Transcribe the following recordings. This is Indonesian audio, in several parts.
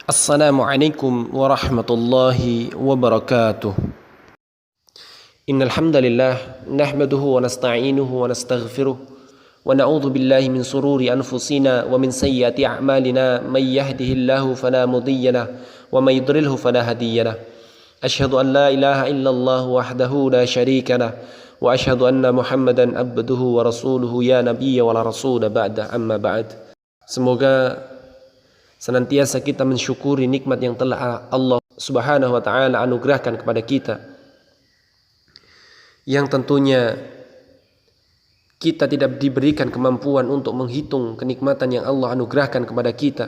Assalamualaikum warahmatullahi wabarakatuh. Innal hamdalillah nahmaduhu wa nasta'inuhu wa nastaghfiruh wa na'udzu billahi min sururi anfusina wa min sayyiati a'malina may yahdihillahu fala mudilla lahu wa may yudlilhu fala hadiya lahu. Asyhadu an la ilaha illallah wahdahu la syarika lahu wa asyhadu anna Muhammadan abduhu wa rasuluhu ya nabiyya wa la rasula ba'da amma ba'd. Semoga senantiasa kita mensyukuri nikmat yang telah Allah Subhanahu wa taala anugerahkan kepada kita, yang tentunya kita tidak diberikan kemampuan untuk menghitung kenikmatan yang Allah anugerahkan kepada kita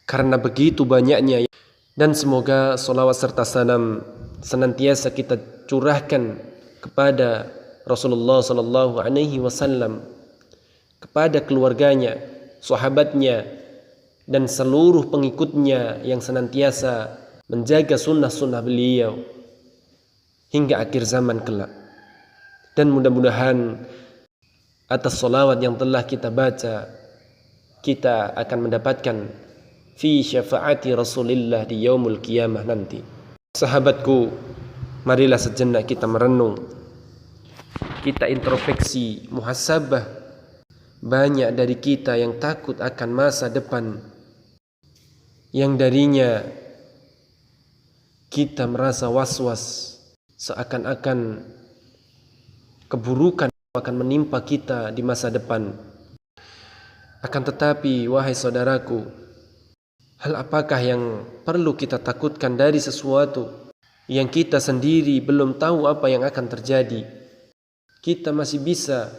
karena begitu banyaknya. Dan semoga salawat serta salam senantiasa kita curahkan kepada Rasulullah sallallahu alaihi wasallam, kepada keluarganya, sahabatnya, dan seluruh pengikutnya yang senantiasa menjaga sunnah-sunnah beliau hingga akhir zaman kelak. Dan mudah-mudahan atas salawat yang telah kita baca, kita akan mendapatkan fi syafaati Rasulillah di yaumul qiyamah nanti. Sahabatku, marilah sejenak kita merenung, kita introspeksi, muhasabah. Banyak dari kita yang takut akan masa depan, yang darinya kita merasa was-was, seakan-akan keburukan akan menimpa kita di masa depan. Akan tetapi, wahai saudaraku, hal apakah yang perlu kita takutkan dari sesuatu yang kita sendiri belum tahu apa yang akan terjadi? Kita masih bisa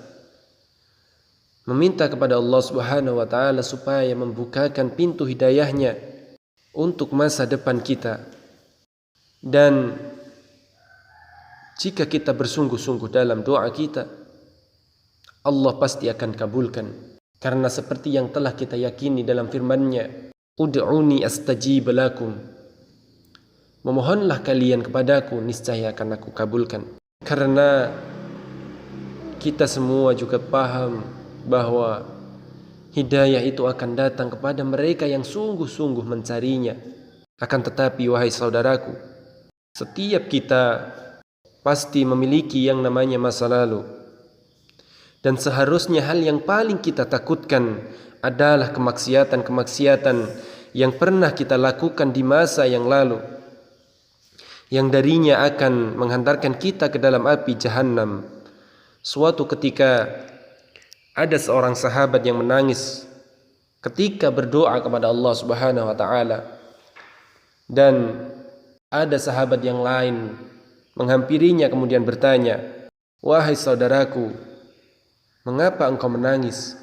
meminta kepada Allah Subhanahu wa taala supaya membukakan pintu hidayahnya untuk masa depan kita. Dan jika kita bersungguh-sungguh dalam doa kita, Allah pasti akan kabulkan. Karena seperti yang telah kita yakini dalam firman-Nya, ud'uni astajib lakum. Memohonlah kalian kepadaku, niscaya akan aku kabulkan. Karena kita semua juga paham bahwa hidayah itu akan datang kepada mereka yang sungguh-sungguh mencarinya. Akan tetapi, wahai saudaraku, setiap kita pasti memiliki yang namanya masa lalu. Dan seharusnya hal yang paling kita takutkan adalah kemaksiatan-kemaksiatan yang pernah kita lakukan di masa yang lalu, yang darinya akan menghantarkan kita ke dalam api Jahannam. Suatu ketika ada seorang sahabat yang menangis ketika berdoa kepada Allah Subhanahu wa taala. Dan ada sahabat yang lain menghampirinya kemudian bertanya, "Wahai saudaraku, mengapa engkau menangis?"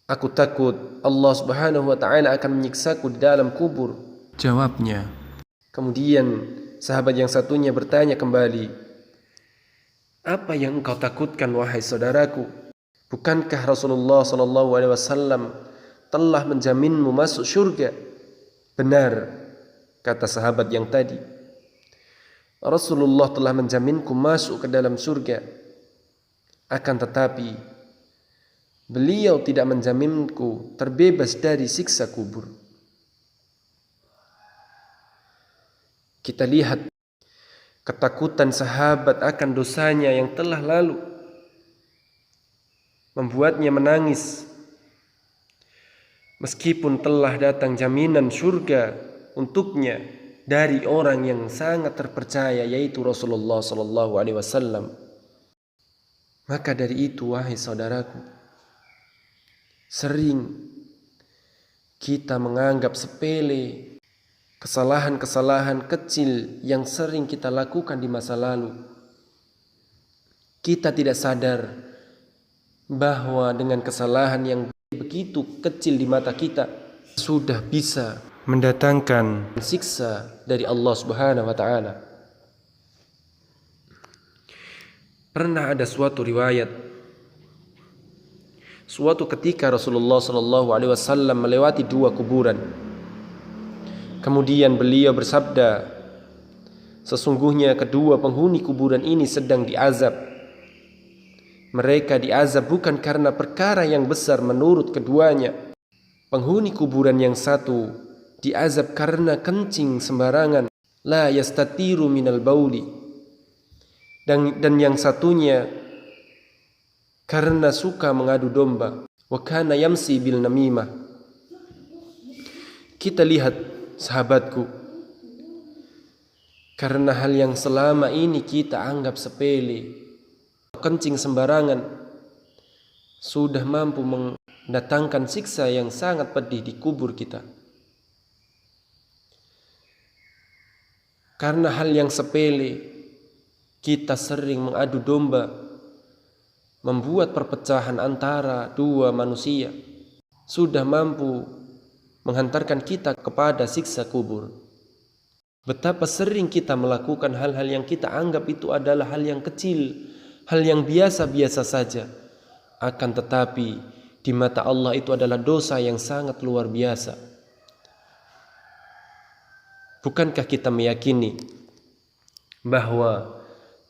"Aku takut Allah Subhanahu wa taala akan menyiksaku di dalam kubur," jawabnya. Kemudian sahabat yang satunya bertanya kembali, "Apa yang engkau takutkan, wahai saudaraku? Bukankah Rasulullah sallallahu alaihi wasallam telah menjaminmu masuk surga?" "Benar," kata sahabat yang tadi. "Rasulullah telah menjaminku masuk ke dalam surga. Akan tetapi, beliau tidak menjaminku terbebas dari siksa kubur." Kita lihat ketakutan sahabat akan dosanya yang telah lalu membuatnya menangis, meskipun telah datang jaminan surga untuknya dari orang yang sangat terpercaya, yaitu Rasulullah sallallahu alaihi wasallam. Maka dari itu, wahai saudaraku, sering kita menganggap sepele kesalahan-kesalahan kecil yang sering kita lakukan di masa lalu. Kita tidak sadar bahwa dengan kesalahan yang begitu kecil di mata kita sudah bisa mendatangkan siksa dari Allah Subhanahu wa taala. Pernah ada suatu riwayat, suatu ketika Rasulullah sallallahu alaihi wasallam melewati dua kuburan. Kemudian beliau bersabda, "Sesungguhnya kedua penghuni kuburan ini sedang diazab. Mereka diazab bukan karena perkara yang besar menurut keduanya. Penghuni kuburan yang satu diazab karena kencing sembarangan, la yastatiru minal bauli, dan yang satunya karena suka mengadu domba, wa kana yamsi bil namimah. Kita lihat sahabatku, karena hal yang selama ini kita anggap sepele, kencing sembarangan, sudah mampu mendatangkan siksa yang sangat pedih di kubur kita. Karena hal yang sepele, kita sering mengadu domba, membuat perpecahan antara dua manusia, sudah mampu menghantarkan kita kepada siksa kubur. Betapa sering kita melakukan hal-hal yang kita anggap itu adalah hal yang kecil, hal yang biasa-biasa saja. Akan tetapi di mata Allah itu adalah dosa yang sangat luar biasa. Bukankah kita meyakini bahwa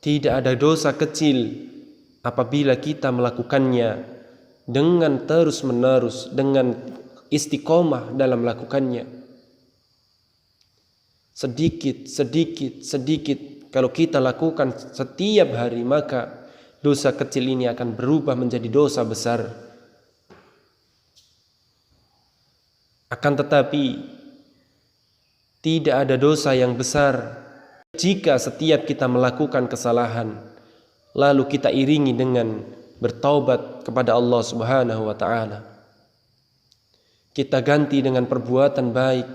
tidak ada dosa kecil apabila kita melakukannya dengan terus-menerus, dengan istiqomah dalam melakukannya? Sedikit kalau kita lakukan setiap hari, maka dosa kecil ini akan berubah menjadi dosa besar. Akan tetapi tidak ada dosa yang besar jika setiap kita melakukan kesalahan lalu kita iringi dengan bertaubat kepada Allah Subhanahu wa taala. Kita ganti dengan perbuatan baik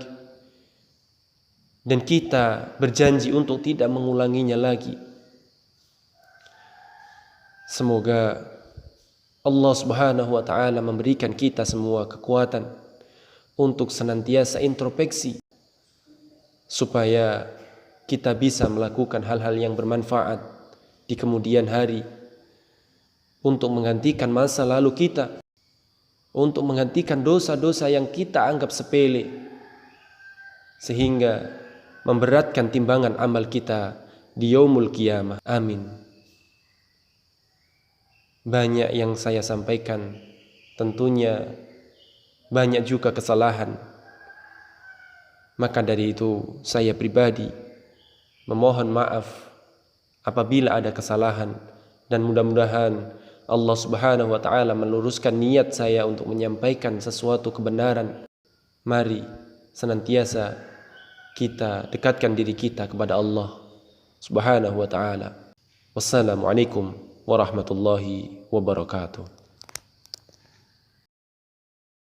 dan kita berjanji untuk tidak mengulanginya lagi. Semoga Allah Subhanahu wa taala memberikan kita semua kekuatan untuk senantiasa introspeksi, supaya kita bisa melakukan hal-hal yang bermanfaat di kemudian hari, untuk menggantikan masa lalu kita, untuk menggantikan dosa-dosa yang kita anggap sepele, sehingga memberatkan timbangan amal kita di yaumul qiyamah. Amin. Banyak yang saya sampaikan, tentunya banyak juga kesalahan. Maka dari itu saya pribadi memohon maaf apabila ada kesalahan, dan mudah-mudahan Allah Subhanahu wa taala meluruskan niat saya untuk menyampaikan sesuatu kebenaran. Mari senantiasa kita dekatkan diri kita kepada Allah Subhanahu wa taala. Wassalamualaikum warahmatullahi wabarakatuh.